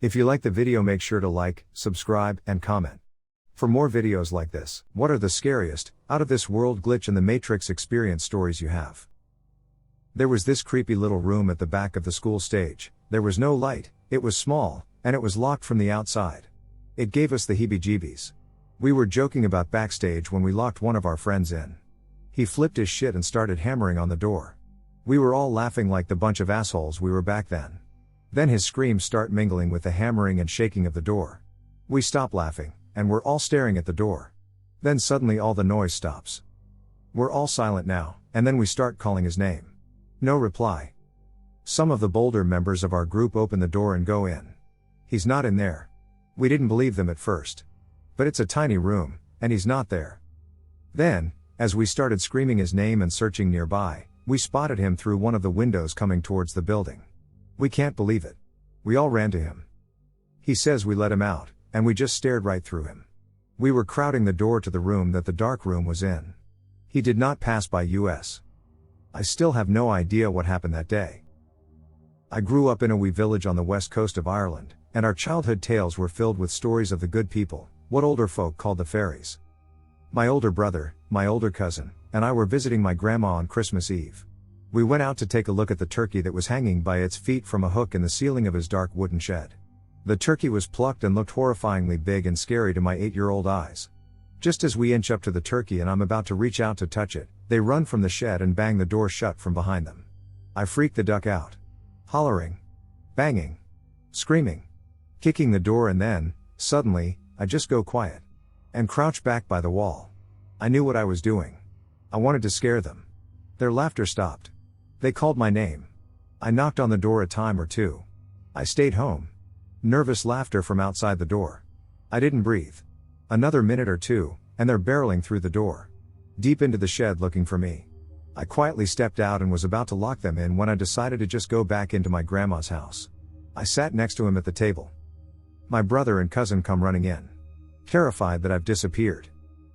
If you like the video, make sure to like, subscribe, and comment. For more videos like this, what are the scariest, out-of-this-world glitch in the Matrix experience stories you have? There was this creepy little room at the back of the school stage. There was no light, it was small, and it was locked from the outside. It gave us the heebie-jeebies. We were joking about backstage when we locked one of our friends in. He flipped his shit and started hammering on the door. We were all laughing like the bunch of assholes we were back then. Then his screams start mingling with the hammering and shaking of the door. We stop laughing, and we're all staring at the door. Then suddenly all the noise stops. We're all silent now, and then we start calling his name. No reply. Some of the bolder members of our group open the door and go in. He's not in there. We didn't believe them at first. But it's a tiny room, and he's not there. Then, as we started screaming his name and searching nearby, we spotted him through one of the windows coming towards the building. We can't believe it. We all ran to him. He says we let him out, and we just stared right through him. We were crowding the door to the room that the dark room was in. He did not pass by us. I still have no idea what happened that day. I grew up in a wee village on the west coast of Ireland, and our childhood tales were filled with stories of the good people, what older folk called the fairies. My older brother, my older cousin, and I were visiting my grandma on Christmas Eve. We went out to take a look at the turkey that was hanging by its feet from a hook in the ceiling of his dark wooden shed. The turkey was plucked and looked horrifyingly big and scary to my 8-year-old eyes. Just as we inch up to the turkey and I'm about to reach out to touch it, they run from the shed and bang the door shut from behind them. I freak the duck out. Hollering. Banging. Screaming. Kicking the door, and then, suddenly, I just go quiet. And crouch back by the wall. I knew what I was doing. I wanted to scare them. Their laughter stopped. They called my name. I knocked on the door a time or two. I stayed home. Nervous laughter from outside the door. I didn't breathe. Another minute or two, and they're barreling through the door. Deep into the shed looking for me. I quietly stepped out and was about to lock them in when I decided to just go back into my grandma's house. I sat next to him at the table. My brother and cousin come running in. Terrified that I've disappeared.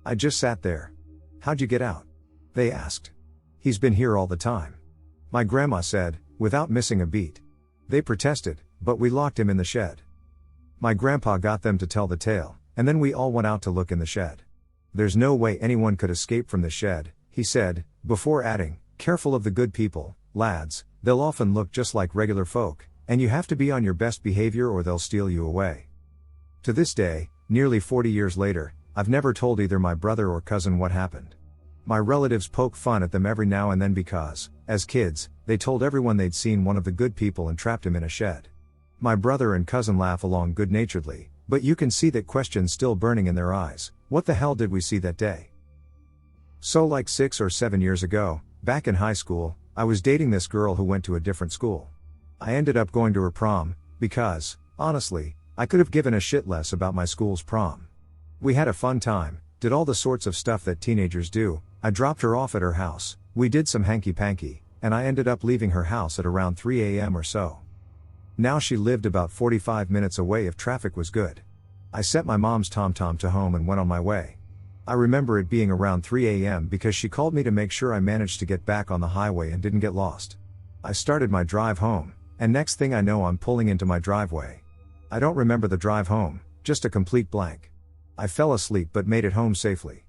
I just sat there. "How'd you get out?" they asked. "He's been here all the time," my grandma said, without missing a beat. They protested, but we locked him in the shed. My grandpa got them to tell the tale, and then we all went out to look in the shed. "There's no way anyone could escape from the shed," he said, before adding, "Careful of the good people, lads, they'll often look just like regular folk, and you have to be on your best behavior or they'll steal you away." To this day, nearly 40 years later, I've never told either my brother or cousin what happened. My relatives poke fun at them every now and then because, as kids, they told everyone they'd seen one of the good people and trapped him in a shed. My brother and cousin laugh along good-naturedly, but you can see that question still burning in their eyes. What the hell did we see that day? So like 6 or 7 years ago, back in high school, I was dating this girl who went to a different school. I ended up going to her prom, because, honestly, I could have given a shit less about my school's prom. We had a fun time, did all the sorts of stuff that teenagers do. I dropped her off at her house, we did some hanky-panky, and I ended up leaving her house at around 3 a.m. or so. Now she lived about 45 minutes away if traffic was good. I set my mom's TomTom to home and went on my way. I remember it being around 3 a.m. because she called me to make sure I managed to get back on the highway and didn't get lost. I started my drive home, and next thing I know I'm pulling into my driveway. I don't remember the drive home, just a complete blank. I fell asleep but made it home safely.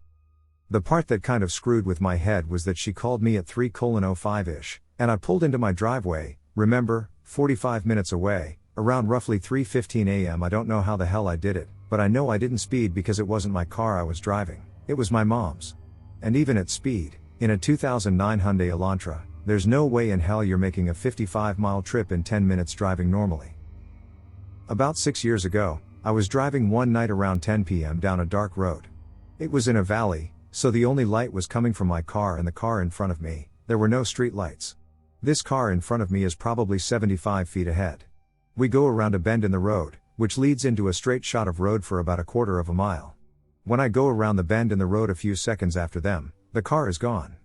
The part that kind of screwed with my head was that she called me at 3:05-ish, and I pulled into my driveway, remember, 45 minutes away, around roughly 3:15 a.m. I don't know how the hell I did it, but I know I didn't speed because it wasn't my car I was driving, it was my mom's. And even at speed, in a 2009 Hyundai Elantra, there's no way in hell you're making a 55-mile trip in 10 minutes driving normally. About 6 years ago, I was driving one night around 10 p.m. down a dark road. It was in a valley, so the only light was coming from my car and the car in front of me. There were no street lights. This car in front of me is probably 75 feet ahead. We go around a bend in the road, which leads into a straight shot of road for about a quarter of a mile. When I go around the bend in the road a few seconds after them, the car is gone.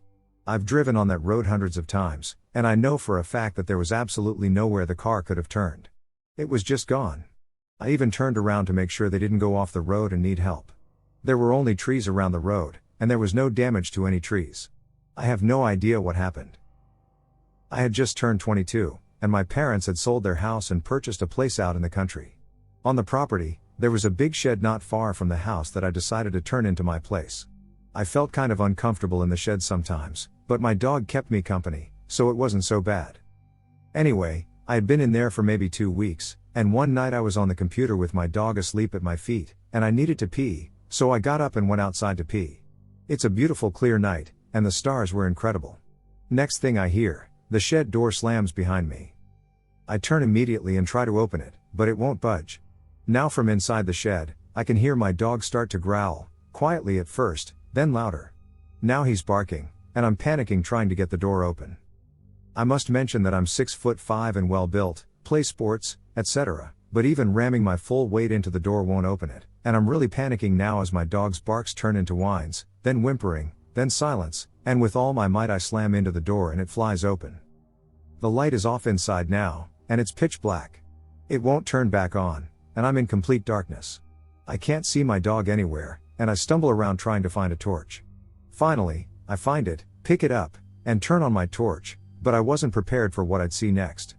I've driven on that road hundreds of times, and I know for a fact that there was absolutely nowhere the car could have turned. It was just gone. I even turned around to make sure they didn't go off the road and need help. There were only trees around the road, and there was no damage to any trees. I have no idea what happened. I had just turned 22, and my parents had sold their house and purchased a place out in the country. On the property, there was a big shed not far from the house that I decided to turn into my place. I felt kind of uncomfortable in the shed sometimes, but my dog kept me company, so it wasn't so bad. Anyway, I had been in there for maybe 2 weeks, and one night I was on the computer with my dog asleep at my feet, and I needed to pee, so I got up and went outside to pee. It's a beautiful clear night, and the stars were incredible. Next thing I hear, the shed door slams behind me. I turn immediately and try to open it, but it won't budge. Now from inside the shed, I can hear my dog start to growl, quietly at first, then louder. Now he's barking, and I'm panicking trying to get the door open. I must mention that I'm 6'5" and well built, play sports, etc., but even ramming my full weight into the door won't open it, and I'm really panicking now as my dog's barks turn into whines, then whimpering, then silence, and with all my might I slam into the door and it flies open. The light is off inside now, and it's pitch black. It won't turn back on, and I'm in complete darkness. I can't see my dog anywhere, and I stumble around trying to find a torch. Finally, I find it, pick it up, and turn on my torch, but I wasn't prepared for what I'd see next.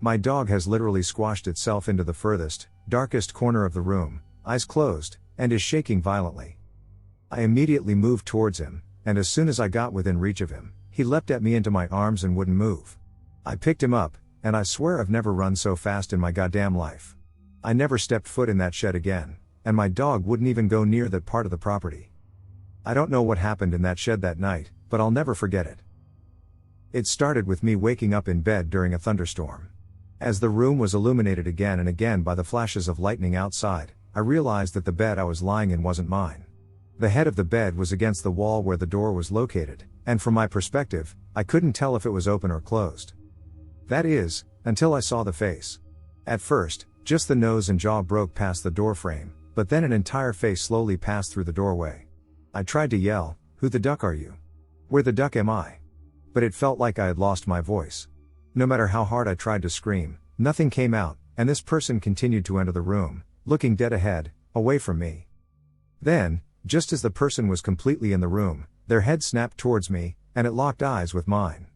My dog has literally squashed itself into the furthest, darkest corner of the room, eyes closed, and is shaking violently. I immediately moved towards him, and as soon as I got within reach of him, he leapt at me into my arms and wouldn't move. I picked him up, and I swear I've never run so fast in my goddamn life. I never stepped foot in that shed again, and my dog wouldn't even go near that part of the property. I don't know what happened in that shed that night, but I'll never forget it. It started with me waking up in bed during a thunderstorm. As the room was illuminated again and again by the flashes of lightning outside, I realized that the bed I was lying in wasn't mine. The head of the bed was against the wall where the door was located, and from my perspective, I couldn't tell if it was open or closed. That is, until I saw the face. At first, just the nose and jaw broke past the door frame, but then an entire face slowly passed through the doorway. I tried to yell, "Who the duck are you? Where the duck am I?" But it felt like I had lost my voice. No matter how hard I tried to scream, nothing came out, and this person continued to enter the room, looking dead ahead, away from me. Then, just as the person was completely in the room, their head snapped towards me, and it locked eyes with mine.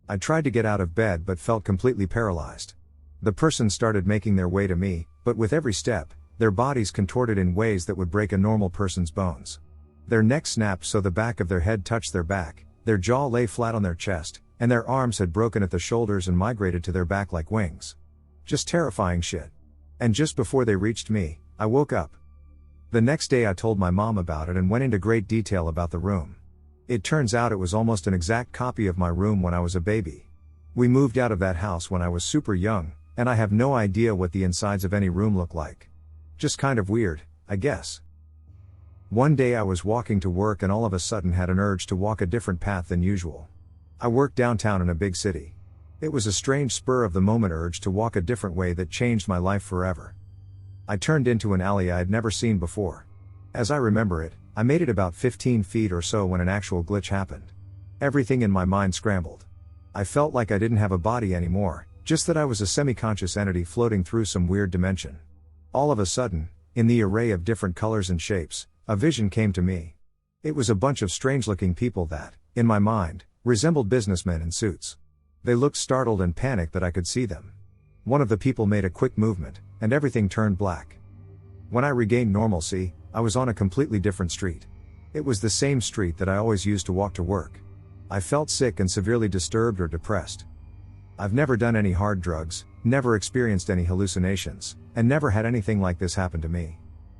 I tried to get out of bed but felt completely paralyzed. The person started making their way to me, but with every step, their bodies contorted in ways that would break a normal person's bones. Their neck snapped so the back of their head touched their back, their jaw lay flat on their chest, and their arms had broken at the shoulders and migrated to their back like wings. Just terrifying shit. And just before they reached me, I woke up. The next day I told my mom about it and went into great detail about the room. It turns out it was almost an exact copy of my room when I was a baby. We moved out of that house when I was super young, and I have no idea what the insides of any room look like. Just kind of weird, I guess. One day I was walking to work and all of a sudden had an urge to walk a different path than usual. I worked downtown in a big city. It was a strange spur of the moment urge to walk a different way that changed my life forever. I turned into an alley I had never seen before. As I remember it, I made it about 15 feet or so when an actual glitch happened. Everything in my mind scrambled. I felt like I didn't have a body anymore, just that I was a semi-conscious entity floating through some weird dimension. All of a sudden, in the array of different colors and shapes, a vision came to me. It was a bunch of strange-looking people that, in my mind, resembled businessmen in suits. They looked startled and panicked that I could see them. One of the people made a quick movement, and everything turned black. When I regained normalcy, I was on a completely different street. It was the same street that I always used to walk to work. I felt sick and severely disturbed or depressed. I've never done any hard drugs, never experienced any hallucinations, and never had anything like this happen to me.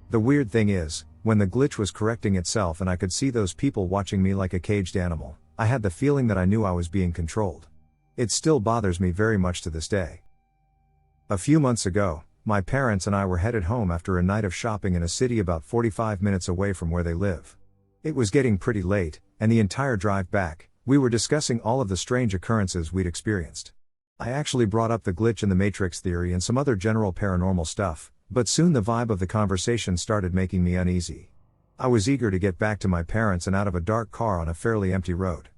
The weird thing is, when the glitch was correcting itself and I could see those people watching me like a caged animal, I had the feeling that I knew I was being controlled. It still bothers me very much to this day. A few months ago, my parents and I were headed home after a night of shopping in a city about 45 minutes away from where they live. It was getting pretty late, and the entire drive back, we were discussing all of the strange occurrences we'd experienced. I actually brought up the glitch in the Matrix theory and some other general paranormal stuff, but soon the vibe of the conversation started making me uneasy. I was eager to get back to my parents and out of a dark car on a fairly empty road.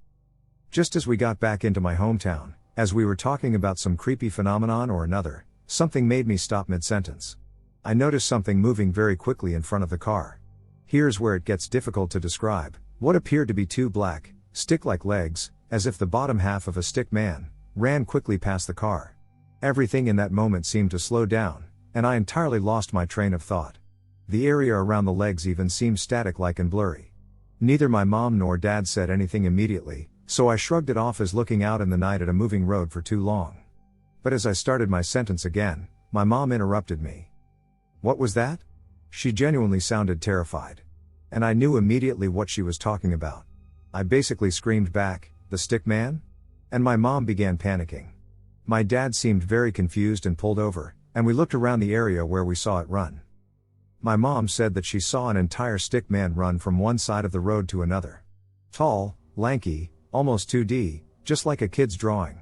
Just as we got back into my hometown, as we were talking about some creepy phenomenon or another, something made me stop mid-sentence. I noticed something moving very quickly in front of the car. Here's where it gets difficult to describe. What appeared to be two black, stick-like legs, as if the bottom half of a stick man, ran quickly past the car. Everything in that moment seemed to slow down, and I entirely lost my train of thought. The area around the legs even seemed static-like and blurry. Neither my mom nor dad said anything immediately, so I shrugged it off as looking out in the night at a moving road for too long. But as I started my sentence again, my mom interrupted me. "What was that?" She genuinely sounded terrified. And I knew immediately what she was talking about. I basically screamed back, "The stick man?" And my mom began panicking. My dad seemed very confused and pulled over, and we looked around the area where we saw it run. My mom said that she saw an entire stick man run from one side of the road to another. Tall, lanky, almost 2D, just like a kid's drawing.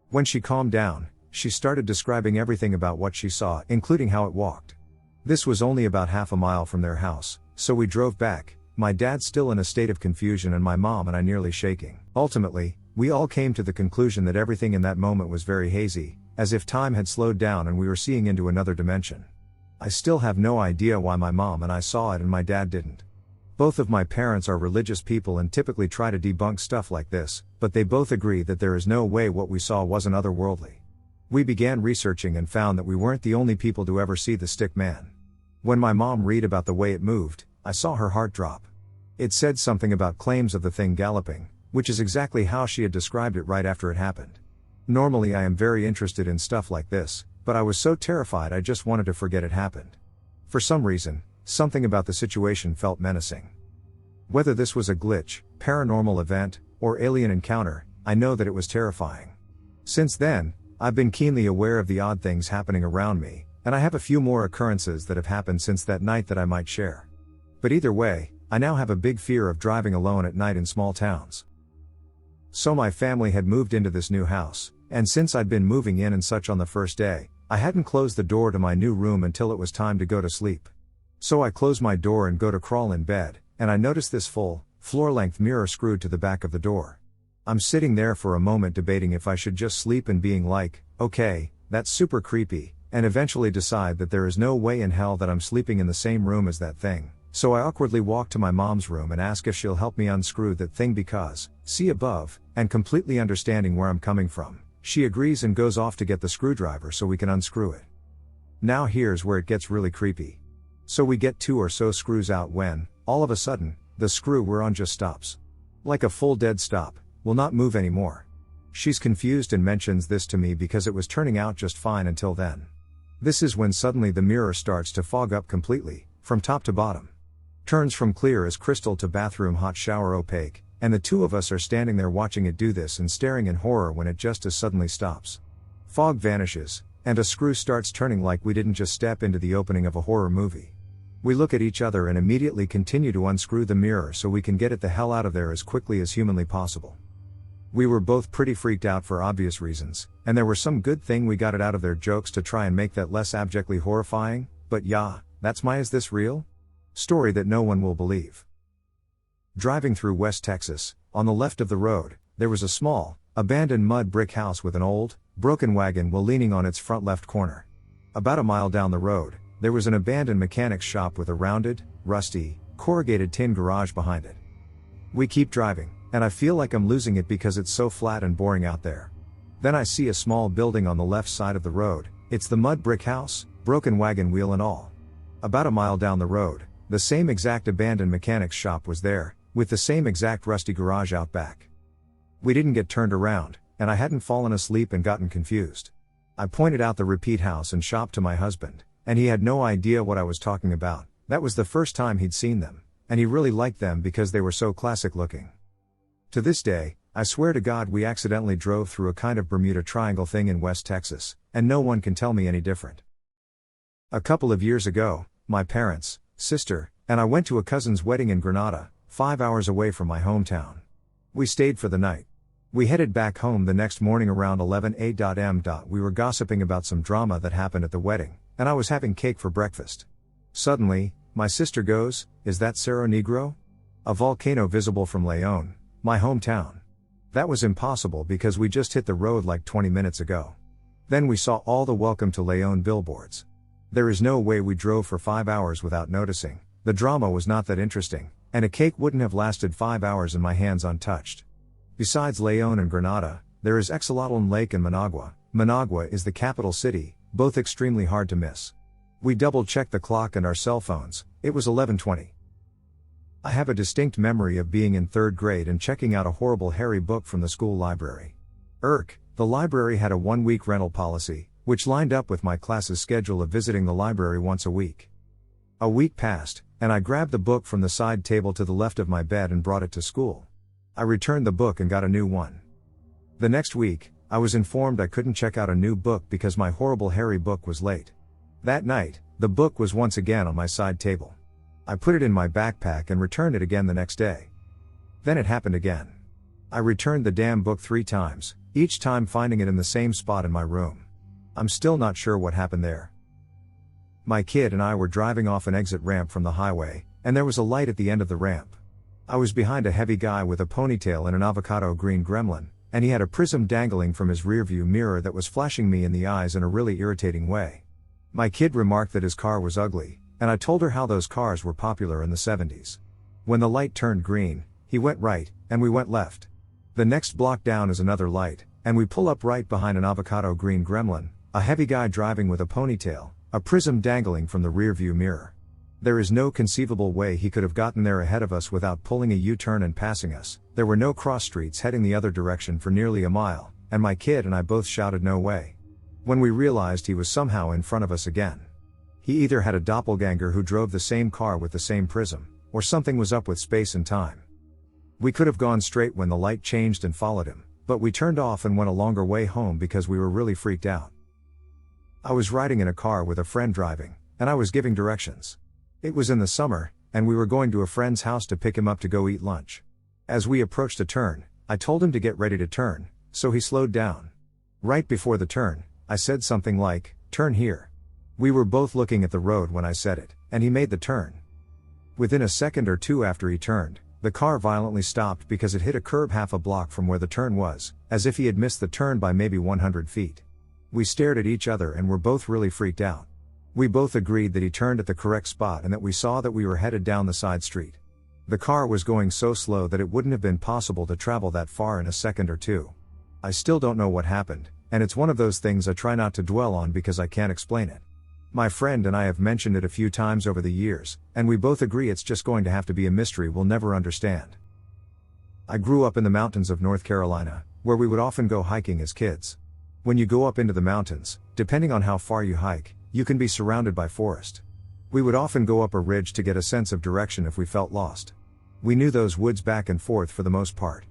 When she calmed down, she started describing everything about what she saw, including how it walked. This was only about half a mile from their house, so we drove back, my dad still in a state of confusion and my mom and I nearly shaking. Ultimately, we all came to the conclusion that everything in that moment was very hazy, as if time had slowed down and we were seeing into another dimension. I still have no idea why my mom and I saw it and my dad didn't. Both of my parents are religious people and typically try to debunk stuff like this, but they both agree that there is no way what we saw wasn't otherworldly. We began researching and found that we weren't the only people to ever see the stick man. When my mom read about the way it moved, I saw her heart drop. It said something about claims of the thing galloping, which is exactly how she had described it right after it happened. Normally I am very interested in stuff like this, but I was so terrified I just wanted to forget it happened. For some reason, something about the situation felt menacing. Whether this was a glitch, paranormal event, or alien encounter, I know that it was terrifying. Since then, I've been keenly aware of the odd things happening around me, and I have a few more occurrences that have happened since that night that I might share. But either way, I now have a big fear of driving alone at night in small towns. So my family had moved into this new house, and since I'd been moving in and such on the first day, I hadn't closed the door to my new room until it was time to go to sleep. So I close my door and go to crawl in bed, and I notice this full, floor-length mirror screwed to the back of the door. I'm sitting there for a moment debating if I should just sleep and being like, okay, that's super creepy, and eventually decide that there is no way in hell that I'm sleeping in the same room as that thing. So I awkwardly walk to my mom's room and ask if she'll help me unscrew that thing because, see above, and completely understanding where I'm coming from, she agrees and goes off to get the screwdriver so we can unscrew it. Now here's where it gets really creepy. So we get 2 or so screws out when, all of a sudden, the screw we're on just stops. Like a full dead stop, will not move anymore. She's confused and mentions this to me because it was turning out just fine until then. This is when suddenly the mirror starts to fog up completely, from top to bottom. Turns from clear as crystal to bathroom hot shower opaque, and the two of us are standing there watching it do this and staring in horror when it just as suddenly stops. Fog vanishes, and a screw starts turning like we didn't just step into the opening of a horror movie. We look at each other and immediately continue to unscrew the mirror so we can get it the hell out of there as quickly as humanly possible. We were both pretty freaked out for obvious reasons, and there were some good thing we got it out of there jokes to try and make that less abjectly horrifying, but yeah, that's my "is this real?" story that no one will believe. Driving through West Texas, on the left of the road, there was a small, abandoned mud brick house with an old, broken wagon wheel leaning on its front left corner. About a mile down the road, there was an abandoned mechanic's shop with a rounded, rusty, corrugated tin garage behind it. We keep driving, and I feel like I'm losing it because it's so flat and boring out there. Then I see a small building on the left side of the road. It's the mud brick house, broken wagon wheel and all. About a mile down the road, the same exact abandoned mechanic's shop was there, with the same exact rusty garage out back. We didn't get turned around, and I hadn't fallen asleep and gotten confused. I pointed out the repeat house and shop to my husband, and he had no idea what I was talking about. That was the first time he'd seen them, and he really liked them because they were so classic looking. To this day, I swear to God we accidentally drove through a kind of Bermuda Triangle thing in West Texas, and no one can tell me any different. A couple of years ago, my parents, sister, and I went to a cousin's wedding in Grenada, 5 hours away from my hometown. We stayed for the night. We headed back home the next morning around 11 a.m. We were gossiping about some drama that happened at the wedding, and I was having cake for breakfast. Suddenly, my sister goes, "Is that Cerro Negro? A volcano visible from León, my hometown." That was impossible because we just hit the road like 20 minutes ago. Then we saw all the "Welcome to León" billboards. There is no way we drove for 5 hours without noticing. The drama was not that interesting, and a cake wouldn't have lasted 5 hours in my hands untouched. Besides León and Grenada, there is Exolotl Lake and Managua, Managua is the capital city, both extremely hard to miss. We double-checked the clock and our cell phones, it was 11:20. I have a distinct memory of being in 3rd grade and checking out a horrible hairy book from the school library. The library had a 1-week rental policy, which lined up with my class's schedule of visiting the library once a week. A week passed, and I grabbed the book from the side table to the left of my bed and brought it to school. I returned the book and got a new one. The next week, I was informed I couldn't check out a new book because my horrible hairy book was late. That night, the book was once again on my side table. I put it in my backpack and returned it again the next day. Then it happened again. I returned the damn book 3 times, each time finding it in the same spot in my room. I'm still not sure what happened there. My kid and I were driving off an exit ramp from the highway, and there was a light at the end of the ramp. I was behind a heavy guy with a ponytail and an avocado green gremlin, and he had a prism dangling from his rearview mirror that was flashing me in the eyes in a really irritating way. My kid remarked that his car was ugly, and I told her how those cars were popular in the 70s. When the light turned green, he went right, and we went left. The next block down is another light, and we pull up right behind an avocado green gremlin, a heavy guy driving with a ponytail, a prism dangling from the rearview mirror. There is no conceivable way he could have gotten there ahead of us without pulling a U-turn and passing us. There were no cross streets heading the other direction for nearly a mile, and my kid and I both shouted no way. When we realized he was somehow in front of us again. He either had a doppelganger who drove the same car with the same prism, or something was up with space and time. We could have gone straight when the light changed and followed him, but we turned off and went a longer way home because we were really freaked out. I was riding in a car with a friend driving, and I was giving directions. It was in the summer, and we were going to a friend's house to pick him up to go eat lunch. As we approached a turn, I told him to get ready to turn, so he slowed down. Right before the turn, I said something like, "Turn here." We were both looking at the road when I said it, and he made the turn. Within a second or two after he turned, the car violently stopped because it hit a curb half a block from where the turn was, as if he had missed the turn by maybe 100 feet. We stared at each other and were both really freaked out. We both agreed that he turned at the correct spot and that we saw that we were headed down the side street. The car was going so slow that it wouldn't have been possible to travel that far in a second or two. I still don't know what happened, and it's one of those things I try not to dwell on because I can't explain it. My friend and I have mentioned it a few times over the years, and we both agree it's just going to have to be a mystery we'll never understand. I grew up in the mountains of North Carolina, where we would often go hiking as kids. When you go up into the mountains, depending on how far you hike, you can be surrounded by forest. We would often go up a ridge to get a sense of direction if we felt lost. We knew those woods back and forth for the most part.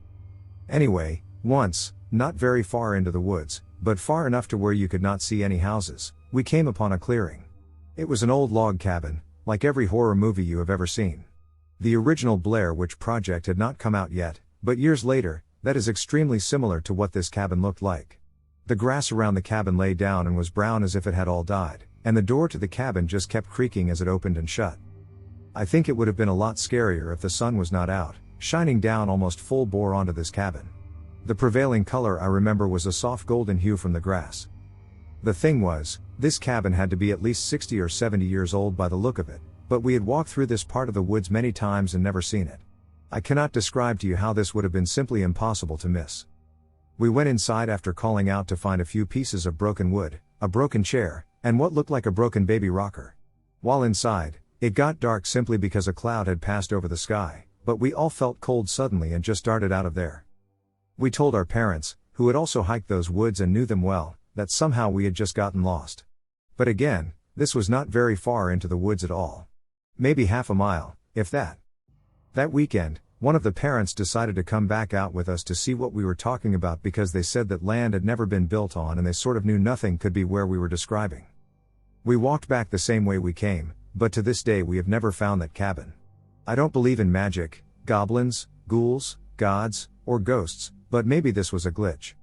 Anyway, once, not very far into the woods, but far enough to where you could not see any houses, we came upon a clearing. It was an old log cabin, like every horror movie you have ever seen. The original Blair Witch Project had not come out yet, but years later, that is extremely similar to what this cabin looked like. The grass around the cabin lay down and was brown as if it had all died, and the door to the cabin just kept creaking as it opened and shut. I think it would have been a lot scarier if the sun was not out, shining down almost full bore onto this cabin. The prevailing color I remember was a soft golden hue from the grass. The thing was, this cabin had to be at least 60 or 70 years old by the look of it, but we had walked through this part of the woods many times and never seen it. I cannot describe to you how this would have been simply impossible to miss. We went inside after calling out to find a few pieces of broken wood, a broken chair, and what looked like a broken baby rocker. While inside, it got dark simply because a cloud had passed over the sky, but we all felt cold suddenly and just darted out of there. We told our parents, who had also hiked those woods and knew them well, that somehow we had just gotten lost. But again, this was not very far into the woods at all. Maybe half a mile, if that. That weekend, one of the parents decided to come back out with us to see what we were talking about because they said that land had never been built on and they sort of knew nothing could be where we were describing. We walked back the same way we came, but to this day we have never found that cabin. I don't believe in magic, goblins, ghouls, gods, or ghosts, but maybe this was a glitch.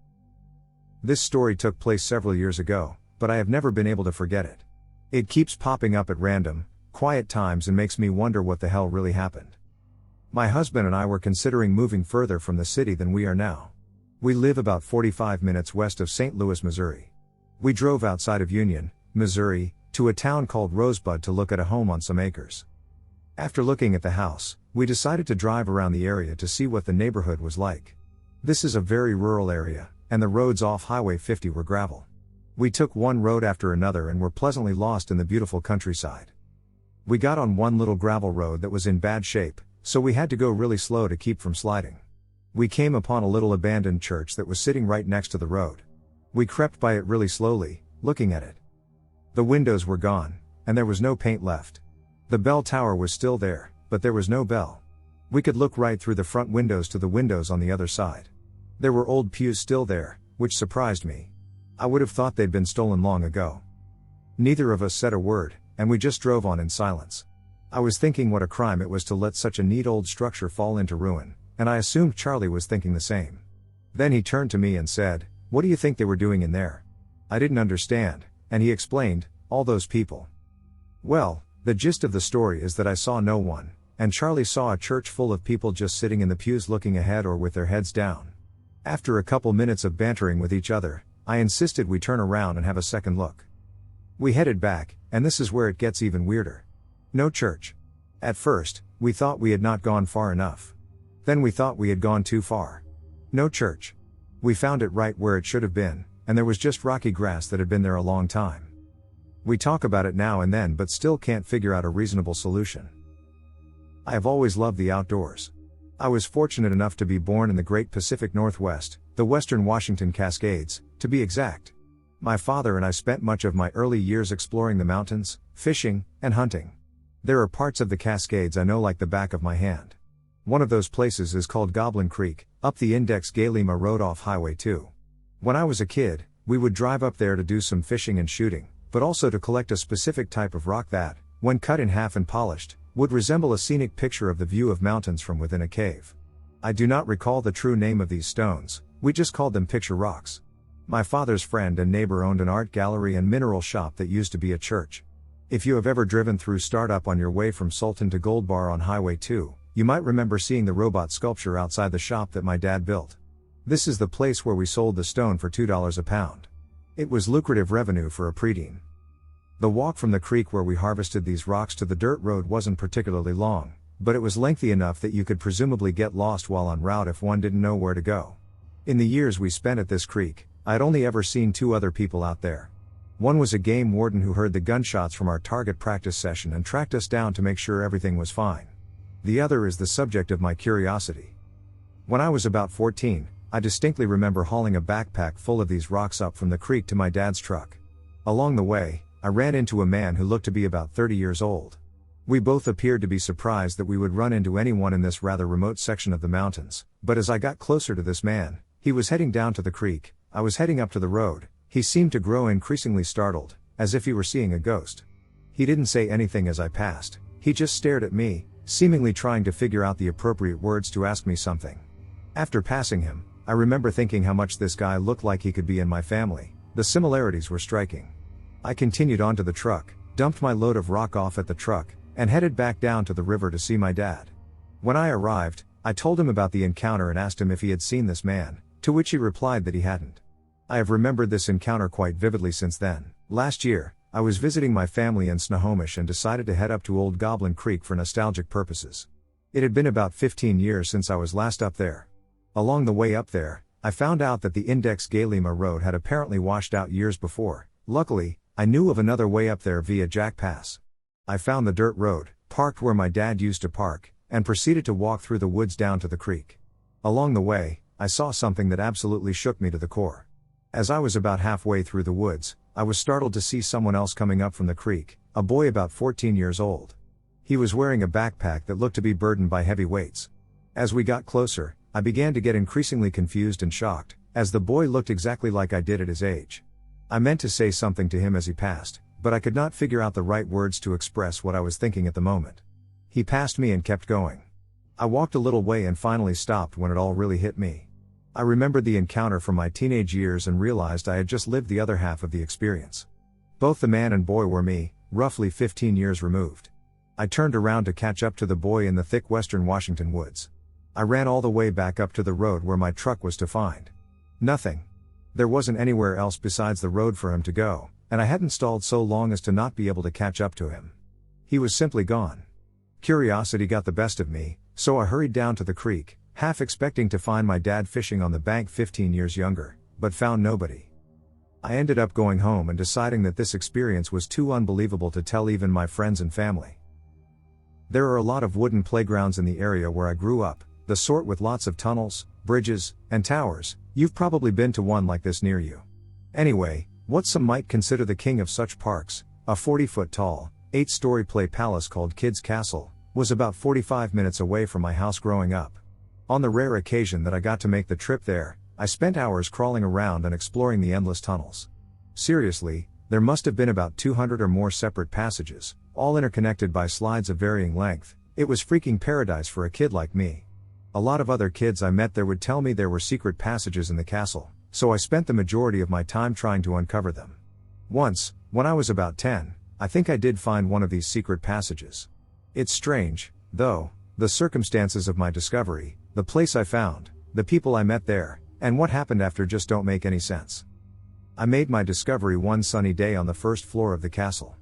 This story took place several years ago, but I have never been able to forget it. It keeps popping up at random, quiet times and makes me wonder what the hell really happened. My husband and I were considering moving further from the city than we are now. We live about 45 minutes west of St. Louis, Missouri. We drove outside of Union, Missouri, to a town called Rosebud to look at a home on some acres. After looking at the house, we decided to drive around the area to see what the neighborhood was like. This is a very rural area, and the roads off Highway 50 were gravel. We took one road after another and were pleasantly lost in the beautiful countryside. We got on one little gravel road that was in bad shape, so we had to go really slow to keep from sliding. We came upon a little abandoned church that was sitting right next to the road. We crept by it really slowly, looking at it. The windows were gone, and there was no paint left. The bell tower was still there, but there was no bell. We could look right through the front windows to the windows on the other side. There were old pews still there, which surprised me. I would have thought they'd been stolen long ago. Neither of us said a word, and we just drove on in silence. I was thinking what a crime it was to let such a neat old structure fall into ruin, and I assumed Charlie was thinking the same. Then he turned to me and said, "What do you think they were doing in there?" I didn't understand, and he explained, "All those people." Well, the gist of the story is that I saw no one, and Charlie saw a church full of people just sitting in the pews looking ahead or with their heads down. After a couple minutes of bantering with each other, I insisted we turn around and have a second look. We headed back, and this is where it gets even weirder. No church. At first, we thought we had not gone far enough. Then we thought we had gone too far. No church. We found it right where it should have been, and there was just rocky grass that had been there a long time. We talk about it now and then but still can't figure out a reasonable solution. I have always loved the outdoors. I was fortunate enough to be born in the great Pacific Northwest, the Western Washington Cascades, to be exact. My father and I spent much of my early years exploring the mountains, fishing, and hunting. There are parts of the Cascades I know like the back of my hand. One of those places is called Goblin Creek, up the Index-Galima Road off Highway 2. When I was a kid, we would drive up there to do some fishing and shooting, but also to collect a specific type of rock that, when cut in half and polished, would resemble a scenic picture of the view of mountains from within a cave. I do not recall the true name of these stones, we just called them picture rocks. My father's friend and neighbor owned an art gallery and mineral shop that used to be a church. If you have ever driven through Startup on your way from Sultan to Gold Bar on Highway 2, you might remember seeing the robot sculpture outside the shop that my dad built. This is the place where we sold the stone for $2 a pound. It was lucrative revenue for a preteen. The walk from the creek where we harvested these rocks to the dirt road wasn't particularly long, but it was lengthy enough that you could presumably get lost while en route if one didn't know where to go. In the years we spent at this creek, I had only ever seen two other people out there. One was a game warden who heard the gunshots from our target practice session and tracked us down to make sure everything was fine. The other is the subject of my curiosity. When I was about 14, I distinctly remember hauling a backpack full of these rocks up from the creek to my dad's truck. Along the way, I ran into a man who looked to be about 30 years old. We both appeared to be surprised that we would run into anyone in this rather remote section of the mountains, but as I got closer to this man, he was heading down to the creek, I was heading up to the road, he seemed to grow increasingly startled, as if he were seeing a ghost. He didn't say anything as I passed, he just stared at me, seemingly trying to figure out the appropriate words to ask me something. After passing him, I remember thinking how much this guy looked like he could be in my family, the similarities were striking. I continued on to the truck, dumped my load of rock off at the truck, and headed back down to the river to see my dad. When I arrived, I told him about the encounter and asked him if he had seen this man, to which he replied that he hadn't. I have remembered this encounter quite vividly since then. Last year, I was visiting my family in Snohomish and decided to head up to Old Goblin Creek for nostalgic purposes. It had been about 15 years since I was last up there. Along the way up there, I found out that the Index-Galima Road had apparently washed out years before. Luckily, I knew of another way up there via Jack Pass. I found the dirt road, parked where my dad used to park, and proceeded to walk through the woods down to the creek. Along the way, I saw something that absolutely shook me to the core. As I was about halfway through the woods, I was startled to see someone else coming up from the creek, a boy about 14 years old. He was wearing a backpack that looked to be burdened by heavy weights. As we got closer, I began to get increasingly confused and shocked, as the boy looked exactly like I did at his age. I meant to say something to him as he passed, but I could not figure out the right words to express what I was thinking at the moment. He passed me and kept going. I walked a little way and finally stopped when it all really hit me. I remembered the encounter from my teenage years and realized I had just lived the other half of the experience. Both the man and boy were me, roughly 15 years removed. I turned around to catch up to the boy in the thick western Washington woods. I ran all the way back up to the road where my truck was to find nothing. There wasn't anywhere else besides the road for him to go, and I hadn't stalled so long as to not be able to catch up to him. He was simply gone. Curiosity got the best of me, so I hurried down to the creek, half expecting to find my dad fishing on the bank 15 years younger, but found nobody. I ended up going home and deciding that this experience was too unbelievable to tell even my friends and family. There are a lot of wooden playgrounds in the area where I grew up, the sort with lots of tunnels, bridges, and towers. You've probably been to one like this near you. Anyway, what some might consider the king of such parks, a 40-foot tall, 8-story play palace called Kids Castle, was about 45 minutes away from my house growing up. On the rare occasion that I got to make the trip there, I spent hours crawling around and exploring the endless tunnels. Seriously, there must have been about 200 or more separate passages, all interconnected by slides of varying length. It was freaking paradise for a kid like me. A lot of other kids I met there would tell me there were secret passages in the castle, so I spent the majority of my time trying to uncover them. Once, when I was about 10, I think I did find one of these secret passages. It's strange, though, the circumstances of my discovery, the place I found, the people I met there, and what happened after just don't make any sense. I made my discovery one sunny day on the first floor of the castle.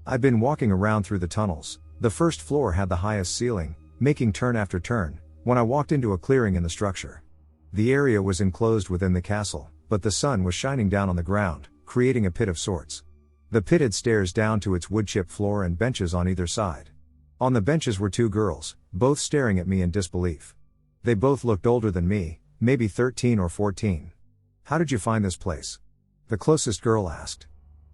I'd been walking around through the tunnels. The first floor had the highest ceiling, making turn after turn, when I walked into a clearing in the structure. The area was enclosed within the castle, but the sun was shining down on the ground, creating a pit of sorts. The pit had stairs down to its wood-chipped floor and benches on either side. On the benches were two girls, both staring at me in disbelief. They both looked older than me, maybe 13 or 14. "How did you find this place?" the closest girl asked.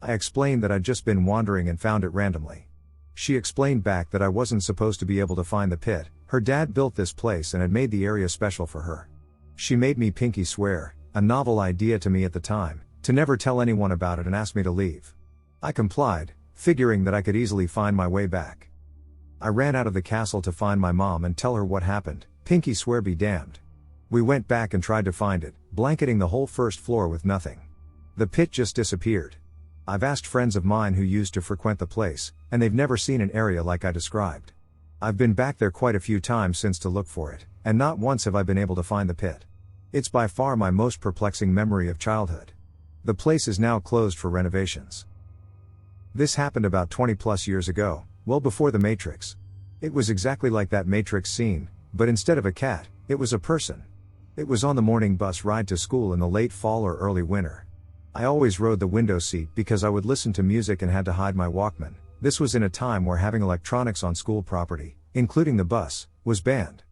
I explained that I'd just been wandering and found it randomly. She explained back that I wasn't supposed to be able to find the pit. Her dad built this place and had made the area special for her. She made me pinky swear, a novel idea to me at the time, to never tell anyone about it and asked me to leave. I complied, figuring that I could easily find my way back. I ran out of the castle to find my mom and tell her what happened. Pinky swear be damned. We went back and tried to find it, blanketing the whole first floor with nothing. The pit just disappeared. I've asked friends of mine who used to frequent the place, and they've never seen an area like I described. I've been back there quite a few times since to look for it, and not once have I been able to find the pit. It's by far my most perplexing memory of childhood. The place is now closed for renovations. This happened about 20 plus years ago, well before the Matrix. It was exactly like that Matrix scene, but instead of a cat, it was a person. It was on the morning bus ride to school in the late fall or early winter. I always rode the window seat because I would listen to music and had to hide my Walkman. This was in a time where having electronics on school property, including the bus, was banned.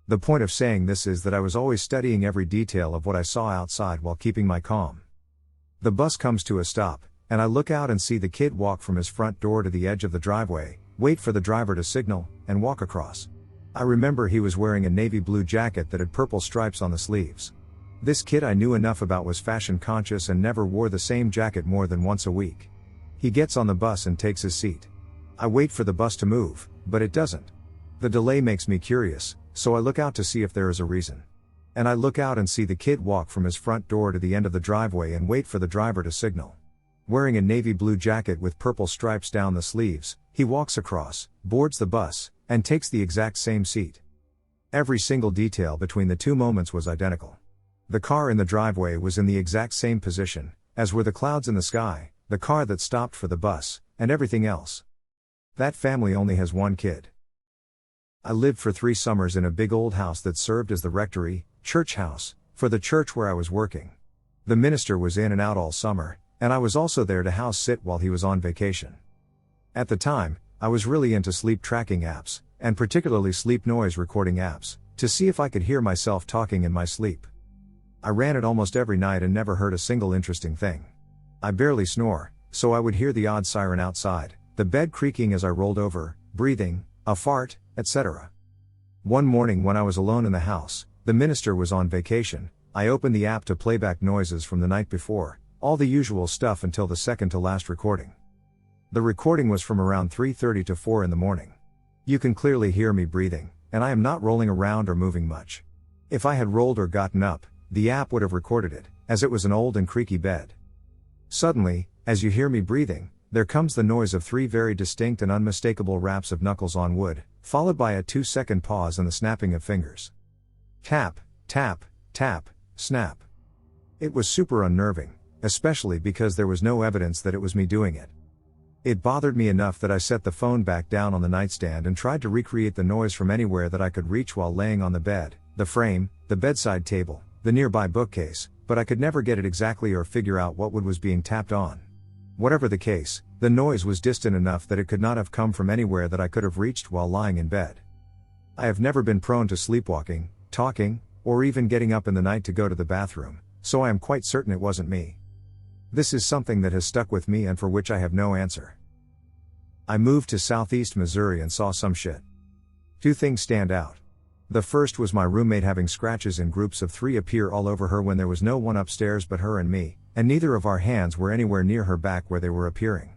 The point of saying this is that I was always studying every detail of what I saw outside while keeping my calm. The bus comes to a stop, and I look out and see the kid walk from his front door to the edge of the driveway, wait for the driver to signal, and walk across. I remember he was wearing a navy blue jacket that had purple stripes on the sleeves. This kid I knew enough about was fashion conscious and never wore the same jacket more than once a week. He gets on the bus and takes his seat. I wait for the bus to move, but it doesn't. The delay makes me curious, so I look out to see if there is a reason. And I look out and see the kid walk from his front door to the end of the driveway and wait for the driver to signal. Wearing a navy blue jacket with purple stripes down the sleeves, he walks across, boards the bus, and takes the exact same seat. Every single detail between the two moments was identical. The car in the driveway was in the exact same position, as were the clouds in the sky, the car that stopped for the bus, and everything else. That family only has one kid. I lived for 3 summers in a big old house that served as the rectory, church house, for the church where I was working. The minister was in and out all summer, and I was also there to house sit while he was on vacation. At the time, I was really into sleep tracking apps, and particularly sleep noise recording apps, to see if I could hear myself talking in my sleep. I ran it almost every night and never heard a single interesting thing. I barely snore, so I would hear the odd siren outside, the bed creaking as I rolled over, breathing, a fart, etc. One morning when I was alone in the house, the minister was on vacation. I opened the app to play back noises from the night before, all the usual stuff until the second to last recording. The recording was from around 3:30 to 4 in the morning. You can clearly hear me breathing, and I am not rolling around or moving much. If I had rolled or gotten up, the app would have recorded it, as it was an old and creaky bed. Suddenly, as you hear me breathing, there comes the noise of 3 very distinct and unmistakable raps of knuckles on wood, followed by a 2-second pause and the snapping of fingers. Tap, tap, tap, snap. It was super unnerving, especially because there was no evidence that it was me doing it. It bothered me enough that I set the phone back down on the nightstand and tried to recreate the noise from anywhere that I could reach while laying on the bed, the frame, the bedside table, the nearby bookcase, but I could never get it exactly or figure out what wood was being tapped on. Whatever the case, the noise was distant enough that it could not have come from anywhere that I could have reached while lying in bed. I have never been prone to sleepwalking, talking, or even getting up in the night to go to the bathroom, so I am quite certain it wasn't me. This is something that has stuck with me and for which I have no answer. I moved to southeast Missouri and saw some shit. Two things stand out. The first was my roommate having scratches in groups of 3 appear all over her when there was no one upstairs but her and me, and neither of our hands were anywhere near her back where they were appearing.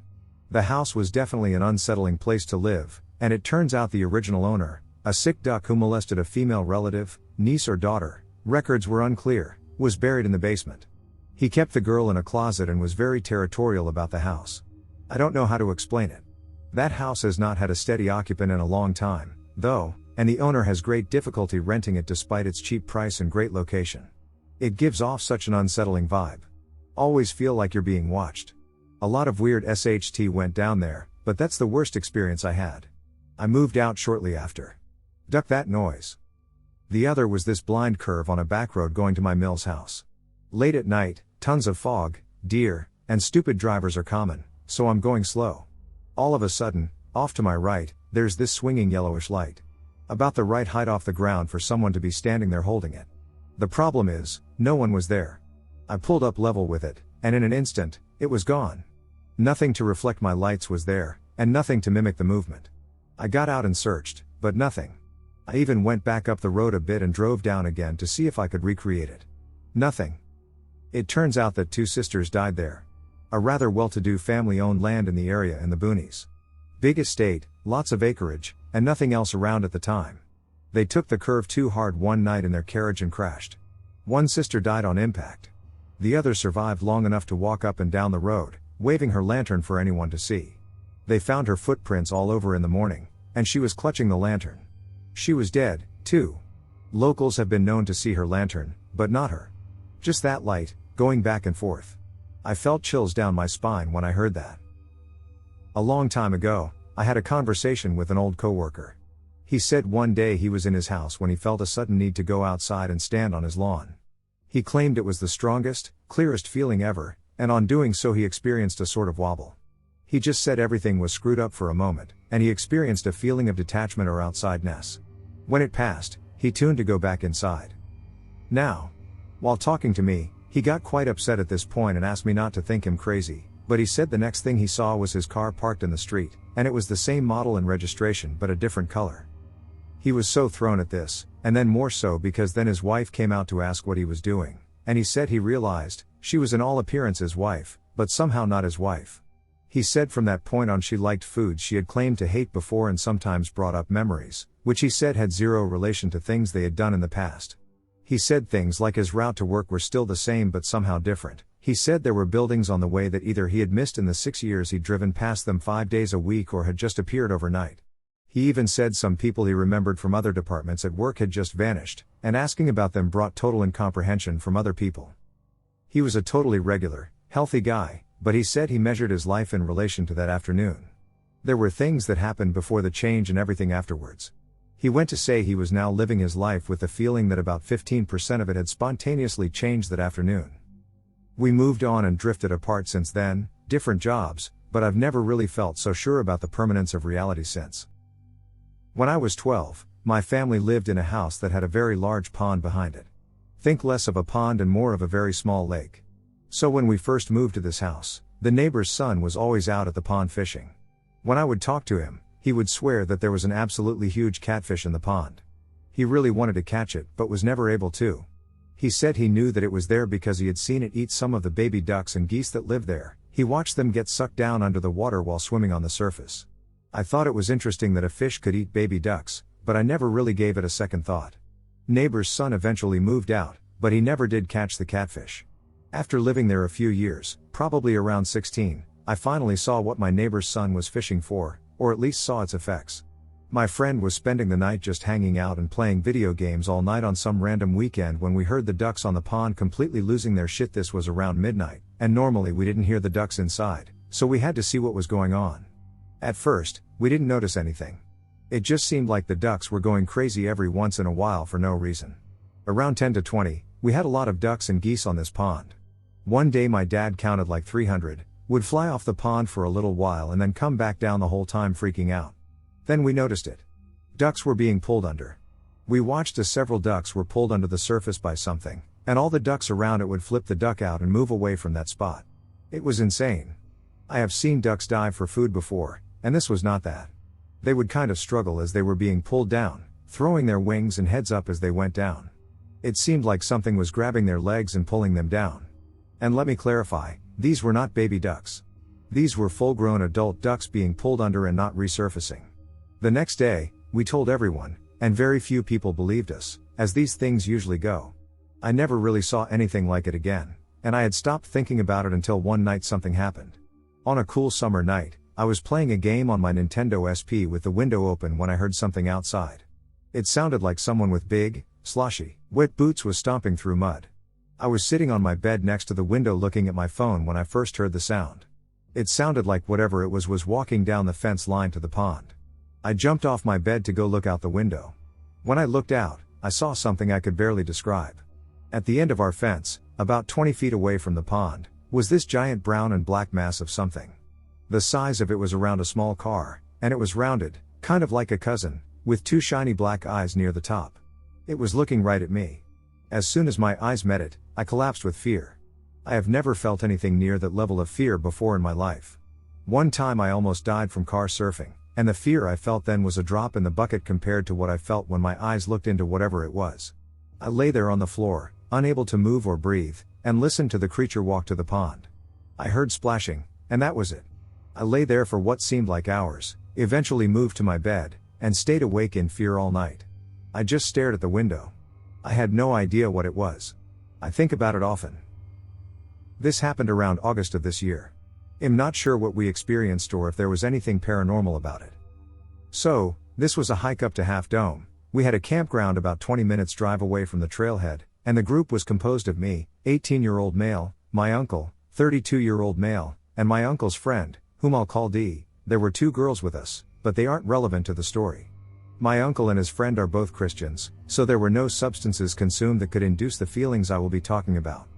The house was definitely an unsettling place to live, and it turns out the original owner, a sick duck who molested a female relative, niece or daughter, records were unclear, was buried in the basement. He kept the girl in a closet and was very territorial about the house. I don't know how to explain it. That house has not had a steady occupant in a long time, though, and the owner has great difficulty renting it despite its cheap price and great location. It gives off such an unsettling vibe. Always feel like you're being watched. A lot of weird SHT went down there, but that's the worst experience I had. I moved out shortly after. Duck that noise. The other was this blind curve on a back road going to my Mills house. Late at night, tons of fog, deer, and stupid drivers are common, so I'm going slow. All of a sudden, off to my right, there's this swinging yellowish light. About the right height off the ground for someone to be standing there holding it. The problem is, no one was there. I pulled up level with it, and in an instant, it was gone. Nothing to reflect my lights was there, and nothing to mimic the movement. I got out and searched, but nothing. I even went back up the road a bit and drove down again to see if I could recreate it. Nothing. It turns out that 2 sisters died there. A rather well-to-do family owned land in the area in the boonies. Big estate, lots of acreage, and nothing else around at the time. They took the curve too hard one night in their carriage and crashed. One sister died on impact. The other survived long enough to walk up and down the road, waving her lantern for anyone to see. They found her footprints all over in the morning, and she was clutching the lantern. She was dead, too. Locals have been known to see her lantern, but not her. Just that light, going back and forth. I felt chills down my spine when I heard that. A long time ago, I had a conversation with an old coworker. He said one day he was in his house when he felt a sudden need to go outside and stand on his lawn. He claimed it was the strongest, clearest feeling ever, and on doing so he experienced a sort of wobble. He just said everything was screwed up for a moment, and he experienced a feeling of detachment or outsideness. When it passed, he tuned to go back inside. Now, while talking to me, he got quite upset at this point and asked me not to think him crazy, but he said the next thing he saw was his car parked in the street, and it was the same model and registration but a different color. He was so thrown at this, and then more so because then his wife came out to ask what he was doing, and he said he realized, she was in all appearance his wife, but somehow not his wife. He said from that point on she liked foods she had claimed to hate before and sometimes brought up memories, which he said had zero relation to things they had done in the past. He said things like his route to work were still the same but somehow different. He said there were buildings on the way that either he had missed in the 6 years he'd driven past them 5 days a week or had just appeared overnight. He even said some people he remembered from other departments at work had just vanished, and asking about them brought total incomprehension from other people. He was a totally regular, healthy guy, but he said he measured his life in relation to that afternoon. There were things that happened before the change and everything afterwards. He went to say he was now living his life with the feeling that about 15% of it had spontaneously changed that afternoon. We moved on and drifted apart since then, different jobs, but I've never really felt so sure about the permanence of reality since. When I was 12, my family lived in a house that had a very large pond behind it. Think less of a pond and more of a very small lake. So when we first moved to this house, the neighbor's son was always out at the pond fishing. When I would talk to him, he would swear that there was an absolutely huge catfish in the pond. He really wanted to catch it but was never able to. He said he knew that it was there because he had seen it eat some of the baby ducks and geese that lived there. He watched them get sucked down under the water while swimming on the surface. I thought it was interesting that a fish could eat baby ducks, but I never really gave it a second thought. Neighbor's son eventually moved out, but he never did catch the catfish. After living there a few years, probably around 16, I finally saw what my neighbor's son was fishing for, or at least saw its effects. My friend was spending the night just hanging out and playing video games all night on some random weekend when we heard the ducks on the pond completely losing their shit. This was around midnight, and normally we didn't hear the ducks inside, so we had to see what was going on. At first, we didn't notice anything. It just seemed like the ducks were going crazy every once in a while for no reason. Around 10 to 20, we had a lot of ducks and geese on this pond. One day my dad counted like 300, would fly off the pond for a little while and then come back down the whole time freaking out. Then we noticed it. Ducks were being pulled under. We watched as several ducks were pulled under the surface by something, and all the ducks around it would flip the duck out and move away from that spot. It was insane. I have seen ducks dive for food before, and this was not that. They would kind of struggle as they were being pulled down, throwing their wings and heads up as they went down. It seemed like something was grabbing their legs and pulling them down. And let me clarify, these were not baby ducks. These were full-grown adult ducks being pulled under and not resurfacing. The next day, we told everyone, and very few people believed us, as these things usually go. I never really saw anything like it again, and I had stopped thinking about it until one night something happened. On a cool summer night, I was playing a game on my Nintendo SP with the window open when I heard something outside. It sounded like someone with big, sloshy, wet boots was stomping through mud. I was sitting on my bed next to the window looking at my phone when I first heard the sound. It sounded like whatever it was walking down the fence line to the pond. I jumped off my bed to go look out the window. When I looked out, I saw something I could barely describe. At the end of our fence, about 20 feet away from the pond, was this giant brown and black mass of something. The size of it was around a small car, and it was rounded, kind of like a cousin, with two shiny black eyes near the top. It was looking right at me. As soon as my eyes met it, I collapsed with fear. I have never felt anything near that level of fear before in my life. One time I almost died from car surfing, and the fear I felt then was a drop in the bucket compared to what I felt when my eyes looked into whatever it was. I lay there on the floor, unable to move or breathe, and listened to the creature walk to the pond. I heard splashing, and that was it. I lay there for what seemed like hours, eventually moved to my bed, and stayed awake in fear all night. I just stared at the window. I had no idea what it was. I think about it often. This happened around August of this year. I'm not sure what we experienced or if there was anything paranormal about it. So, this was a hike up to Half Dome. We had a campground about 20 minutes drive away from the trailhead, and the group was composed of me, 18-year-old male, my uncle, 32-year-old male, and my uncle's friend, whom I'll call D. There were two girls with us, but they aren't relevant to the story. My uncle and his friend are both Christians, so there were no substances consumed that could induce the feelings I will be talking about.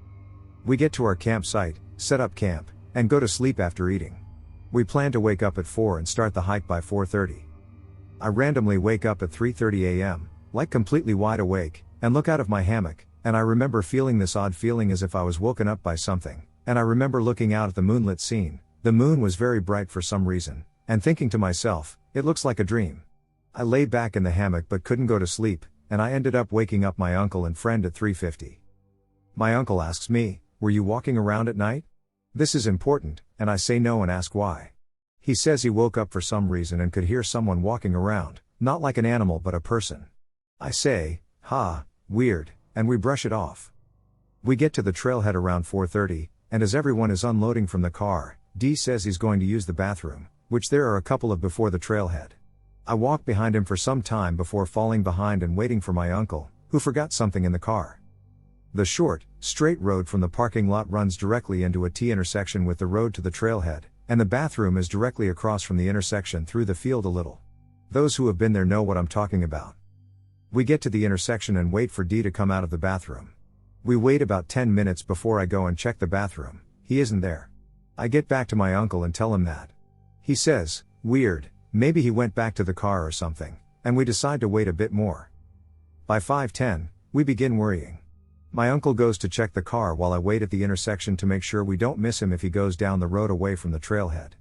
We get to our campsite, set up camp, and go to sleep after eating. We plan to wake up at 4 and start the hike by 4:30. I randomly wake up at 3:30 a.m., like completely wide awake, and look out of my hammock, and I remember feeling this odd feeling as if I was woken up by something, and I remember looking out at the moonlit scene. The moon was very bright for some reason, and thinking to myself, it looks like a dream. I lay back in the hammock but couldn't go to sleep, and I ended up waking up my uncle and friend at 3:50. My uncle asks me, "Were you walking around at night?" This is important, and I say no and ask why. He says he woke up for some reason and could hear someone walking around, not like an animal but a person. I say, weird, and we brush it off. We get to the trailhead around 4:30, and as everyone is unloading from the car, D says he's going to use the bathroom, which there are a couple of before the trailhead. I walk behind him for some time before falling behind and waiting for my uncle, who forgot something in the car. The short, straight road from the parking lot runs directly into a T intersection with the road to the trailhead, and the bathroom is directly across from the intersection through the field a little. Those who have been there know what I'm talking about. We get to the intersection and wait for D to come out of the bathroom. We wait about 10 minutes before I go and check the bathroom. He isn't there. I get back to my uncle and tell him that. He says, "Weird, maybe he went back to the car or something," and we decide to wait a bit more. By 5:10, we begin worrying. My uncle goes to check the car while I wait at the intersection to make sure we don't miss him if he goes down the road away from the trailhead.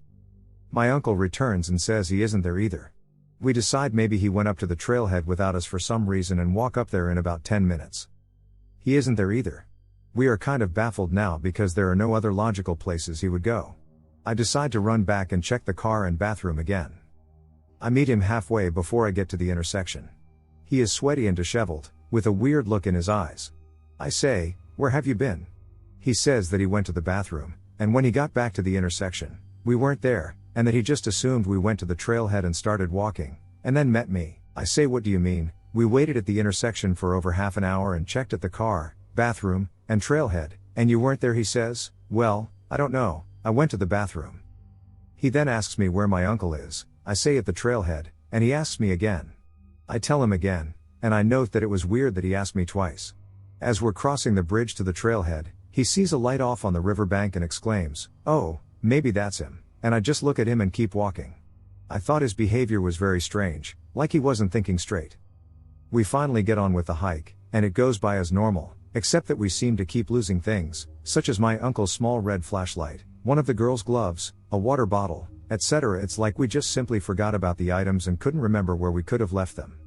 My uncle returns and says he isn't there either. We decide maybe he went up to the trailhead without us for some reason and walk up there in about 10 minutes. He isn't there either. We are kind of baffled now because there are no other logical places he would go. I decide to run back and check the car and bathroom again. I meet him halfway before I get to the intersection. He is sweaty and disheveled, with a weird look in his eyes. I say, "Where have you been?" He says that he went to the bathroom, and when he got back to the intersection, we weren't there, and that he just assumed we went to the trailhead and started walking, and then met me. I say, "What do you mean? We waited at the intersection for over half an hour and checked at the car, bathroom, and trailhead, and you weren't there." He says, "Well, I don't know, I went to the bathroom." He then asks me where my uncle is. I say at the trailhead, and he asks me again. I tell him again, and I note that it was weird that he asked me twice. As we're crossing the bridge to the trailhead, he sees a light off on the riverbank and exclaims, "Oh, maybe that's him," and I just look at him and keep walking. I thought his behavior was very strange, like he wasn't thinking straight. We finally get on with the hike, and it goes by as normal, except that we seem to keep losing things, such as my uncle's small red flashlight, one of the girl's gloves, a water bottle, etc. It's like we just simply forgot about the items and couldn't remember where we could have left them.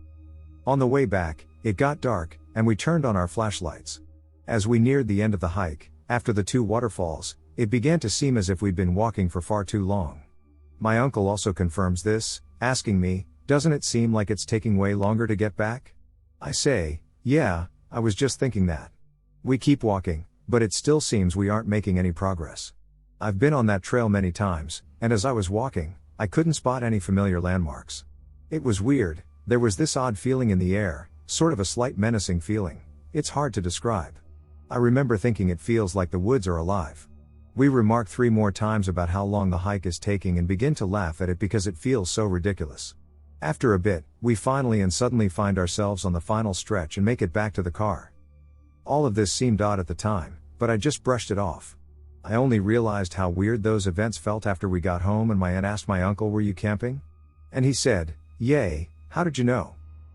On the way back, it got dark, and we turned on our flashlights. As we neared the end of the hike, after the 2 waterfalls, it began to seem as if we'd been walking for far too long. My uncle also confirms this, asking me, "Doesn't it seem like it's taking way longer to get back?" I say, "Yeah, I was just thinking that." We keep walking, but it still seems we aren't making any progress. I've been on that trail many times, and as I was walking, I couldn't spot any familiar landmarks. It was weird, there was this odd feeling in the air, sort of a slight menacing feeling. It's hard to describe. I remember thinking it feels like the woods are alive. We remark 3 more times about how long the hike is taking and begin to laugh at it because it feels so ridiculous. After a bit, we finally and suddenly find ourselves on the final stretch and make it back to the car. All of this seemed odd at the time, but I just brushed it off. I only realized how weird those events felt after we got home and my aunt asked my uncle, "Were you camping?" And he said, "Yay, how did you know?"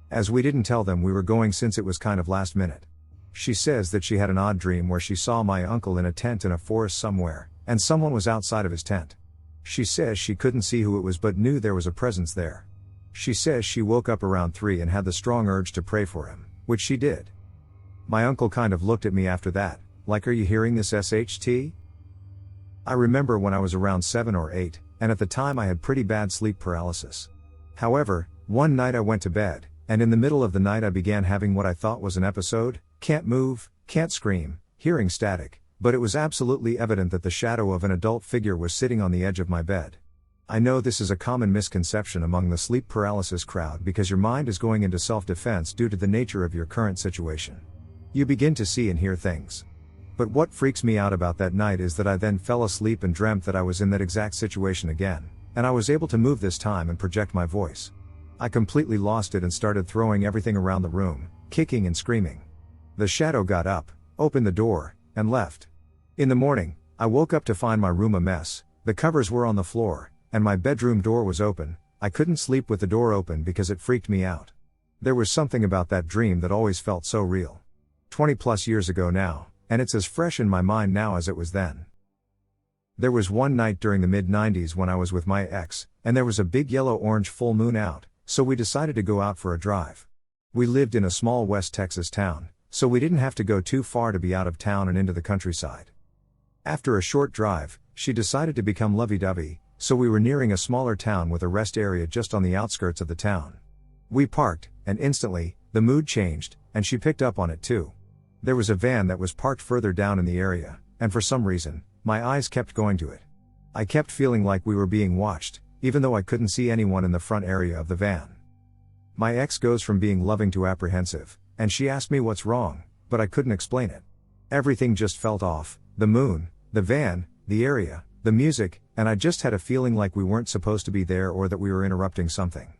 As we didn't tell them we were going since it was kind of last minute. She says that she had an odd dream where she saw my uncle in a tent in a forest somewhere, and someone was outside of his tent. She says she couldn't see who it was but knew there was a presence there. She says she woke up around 3 and had the strong urge to pray for him, which she did. My uncle kind of looked at me after that, like, "Are you hearing this, SHT?" I remember when I was around 7 or 8, and at the time I had pretty bad sleep paralysis. However, one night I went to bed, and in the middle of the night I began having what I thought was an episode: can't move, can't scream, hearing static, but it was absolutely evident that the shadow of an adult figure was sitting on the edge of my bed. I know this is a common misconception among the sleep paralysis crowd because your mind is going into self-defense due to the nature of your current situation. You begin to see and hear things. But what freaks me out about that night is that I then fell asleep and dreamt that I was in that exact situation again, and I was able to move this time and project my voice. I completely lost it and started throwing everything around the room, kicking and screaming. The shadow got up, opened the door, and left. In the morning, I woke up to find my room a mess. The covers were on the floor, and my bedroom door was open. I couldn't sleep with the door open because it freaked me out. There was something about that dream that always felt so real. 20 plus years ago now, and it's as fresh in my mind now as it was then. There was one night during the mid-90s when I was with my ex, and there was a big yellow-orange full moon out, so we decided to go out for a drive. We lived in a small West Texas town, so we didn't have to go too far to be out of town and into the countryside. After a short drive, she decided to become lovey-dovey, so we were nearing a smaller town with a rest area just on the outskirts of the town. We parked, and instantly, the mood changed, and she picked up on it too. There was a van that was parked further down in the area, and for some reason, my eyes kept going to it. I kept feeling like we were being watched, even though I couldn't see anyone in the front area of the van. My ex goes from being loving to apprehensive, and she asked me what's wrong, but I couldn't explain it. Everything just felt off: the moon, the van, the area, the music, and I just had a feeling like we weren't supposed to be there or that we were interrupting something.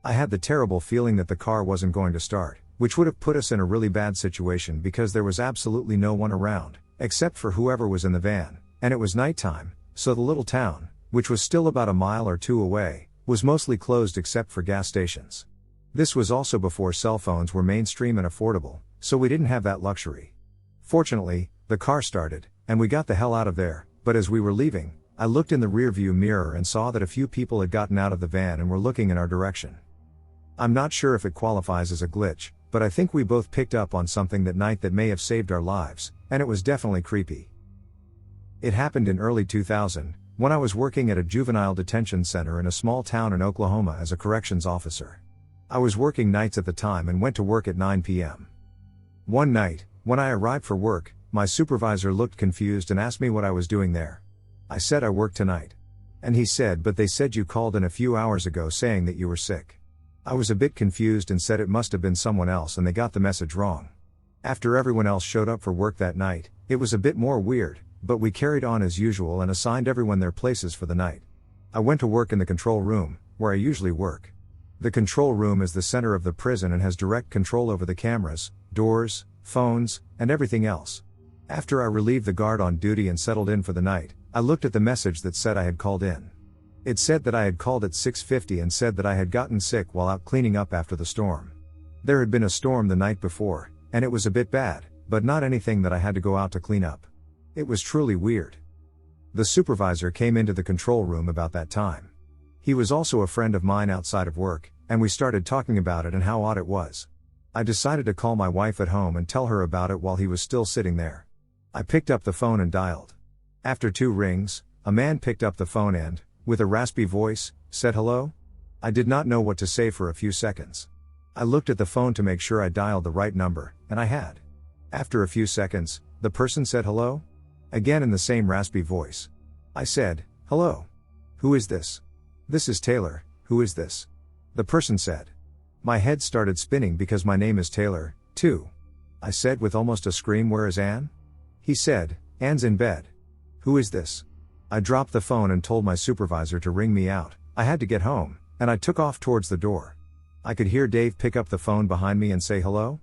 I had the terrible feeling that the car wasn't going to start, which would have put us in a really bad situation because there was absolutely no one around, except for whoever was in the van, and it was nighttime, so the little town, which was still about a mile or 2 away, was mostly closed except for gas stations. This was also before cell phones were mainstream and affordable, so we didn't have that luxury. Fortunately, the car started, and we got the hell out of there, but as we were leaving, I looked in the rearview mirror and saw that a few people had gotten out of the van and were looking in our direction. I'm not sure if it qualifies as a glitch, but I think we both picked up on something that night that may have saved our lives, and it was definitely creepy. It happened in early 2000, when I was working at a juvenile detention center in a small town in Oklahoma as a corrections officer. I was working nights at the time and went to work at 9 p.m. One night, when I arrived for work, my supervisor looked confused and asked me what I was doing there. I said I work tonight. And he said, "But they said you called in a few hours ago saying that you were sick." I was a bit confused and said it must have been someone else and they got the message wrong. After everyone else showed up for work that night, it was a bit more weird, but we carried on as usual and assigned everyone their places for the night. I went to work in the control room, where I usually work. The control room is the center of the prison and has direct control over the cameras, doors, phones, and everything else. After I relieved the guard on duty and settled in for the night, I looked at the message that said I had called in. It said that I had called at 6:50 and said that I had gotten sick while out cleaning up after the storm. There had been a storm the night before, and it was a bit bad, but not anything that I had to go out to clean up. It was truly weird. The supervisor came into the control room about that time. He was also a friend of mine outside of work, and we started talking about it and how odd it was. I decided to call my wife at home and tell her about it while he was still sitting there. I picked up the phone and dialed. After 2 rings, a man picked up the phone and, with a raspy voice, said hello? I did not know what to say for a few seconds. I looked at the phone to make sure I dialed the right number, and I had. After a few seconds, the person said hello? Again in the same raspy voice. I said, hello. Who is this? This is Taylor, who is this? The person said. My head started spinning because my name is Taylor, too. I said with almost a scream, where is Anne? He said, Anne's in bed. Who is this? I dropped the phone and told my supervisor to ring me out. I had to get home, and I took off towards the door. I could hear Dave pick up the phone behind me and say hello?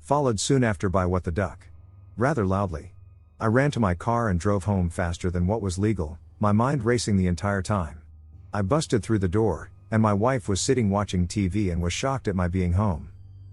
Followed soon after by what the duck. Rather loudly. I ran to my car and drove home faster than what was legal, my mind racing the entire time. I busted through the door, and my wife was sitting watching TV and was shocked at my being home.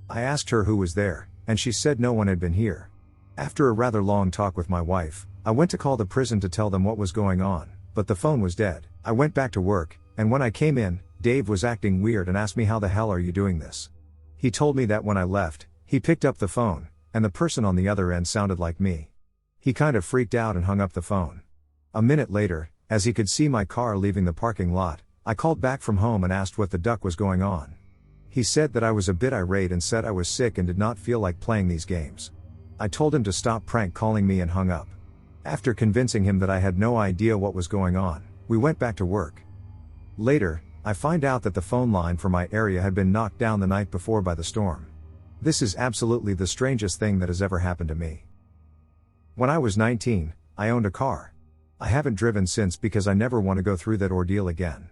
I asked her who was there, and she said no one had been here. After a rather long talk with my wife, I went to call the prison to tell them what was going on, but the phone was dead. I went back to work, and when I came in, Dave was acting weird and asked me how the hell are you doing this? He told me that when I left, he picked up the phone, and the person on the other end sounded like me. He kind of freaked out and hung up the phone. A minute later, as he could see my car leaving the parking lot, I called back from home and asked what the duck was going on. He said that I was a bit irate and said I was sick and did not feel like playing these games. I told him to stop prank calling me and hung up. After convincing him that I had no idea what was going on, we went back to work. Later, I find out that the phone line for my area had been knocked down the night before by the storm. This is absolutely the strangest thing that has ever happened to me. When I was 19, I owned a car. I haven't driven since because I never want to go through that ordeal again.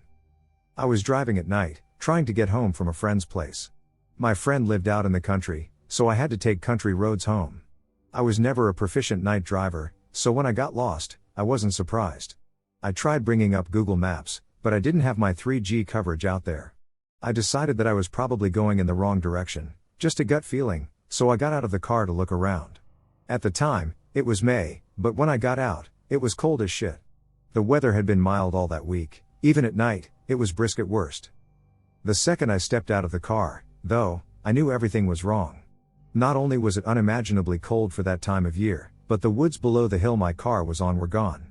I was driving at night, trying to get home from a friend's place. My friend lived out in the country, so I had to take country roads home. I was never a proficient night driver, so when I got lost, I wasn't surprised. I tried bringing up Google Maps, but I didn't have my 3G coverage out there. I decided that I was probably going in the wrong direction, just a gut feeling, so I got out of the car to look around. At the time, it was May, but when I got out, it was cold as shit. The weather had been mild all that week, even at night, it was brisk at worst. The second I stepped out of the car, though, I knew everything was wrong. Not only was it unimaginably cold for that time of year, but the woods below the hill my car was on were gone.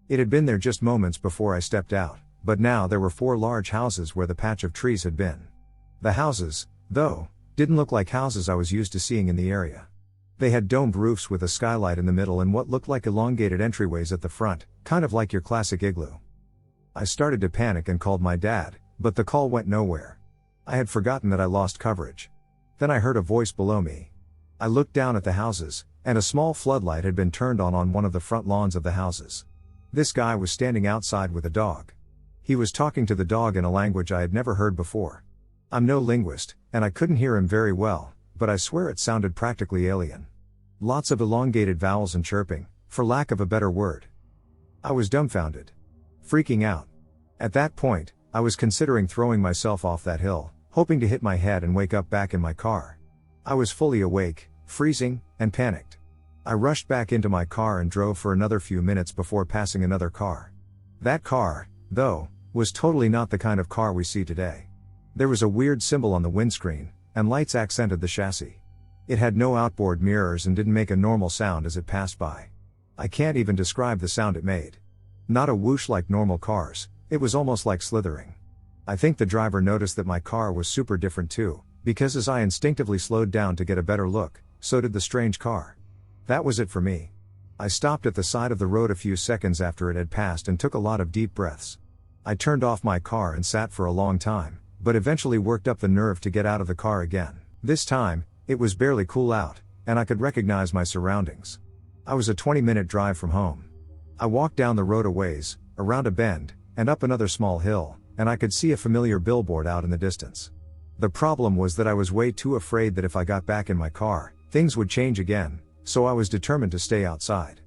It had been there just moments before I stepped out, but now there were 4 large houses where the patch of trees had been. The houses, though, didn't look like houses I was used to seeing in the area. They had domed roofs with a skylight in the middle and what looked like elongated entryways at the front, kind of like your classic igloo. I started to panic and called my dad, but the call went nowhere. I had forgotten that I lost coverage. Then I heard a voice below me. I looked down at the houses, and a small floodlight had been turned on one of the front lawns of the houses. This guy was standing outside with a dog. He was talking to the dog in a language I had never heard before. I'm no linguist, and I couldn't hear him very well, but I swear it sounded practically alien. Lots of elongated vowels and chirping, for lack of a better word. I was dumbfounded. Freaking out. At that point, I was considering throwing myself off that hill, hoping to hit my head and wake up back in my car. I was fully awake, freezing, and panicked. I rushed back into my car and drove for another few minutes before passing another car. That car, though, was totally not the kind of car we see today. There was a weird symbol on the windscreen, and lights accented the chassis. It had no outboard mirrors and didn't make a normal sound as it passed by. I can't even describe the sound it made. Not a whoosh like normal cars, it was almost like slithering. I think the driver noticed that my car was super different too, because as I instinctively slowed down to get a better look, so did the strange car. That was it for me. I stopped at the side of the road a few seconds after it had passed and took a lot of deep breaths. I turned off my car and sat for a long time, but eventually worked up the nerve to get out of the car again. This time, it was barely cool out, and I could recognize my surroundings. I was a 20-minute drive from home. I walked down the road a ways, around a bend, and up another small hill, and I could see a familiar billboard out in the distance. The problem was that I was way too afraid that if I got back in my car, Things would change again, so I was determined to stay outside.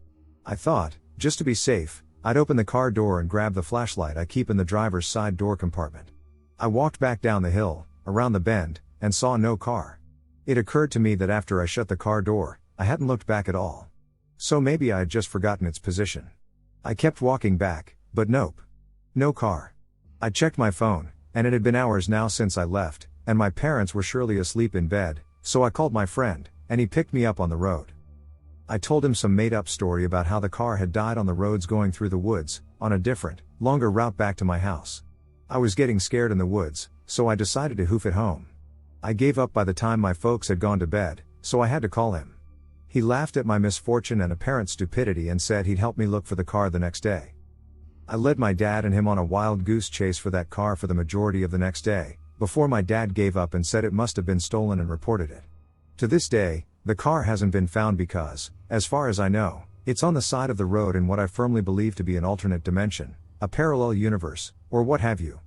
I thought, just to be safe, I'd open the car door and grab the flashlight I keep in the driver's side door compartment. I walked back down the hill, around the bend, and saw no car. It occurred to me that after I shut the car door, I hadn't looked back at all. So maybe I had just forgotten its position. I kept walking back, but nope. No car. I checked my phone, and it had been hours now since I left, and my parents were surely asleep in bed, so I called my friend, and he picked me up on the road. I told him some made-up story about how the car had died on the roads going through the woods, on a different, longer route back to my house. I was getting scared in the woods, so I decided to hoof it home. I gave up by the time my folks had gone to bed, so I had to call him. He laughed at my misfortune and apparent stupidity and said he'd help me look for the car the next day. I led my dad and him on a wild goose chase for that car for the majority of the next day, before my dad gave up and said it must have been stolen and reported it. To this day, the car hasn't been found because, as far as I know, it's on the side of the road in what I firmly believe to be an alternate dimension, a parallel universe, or what have you.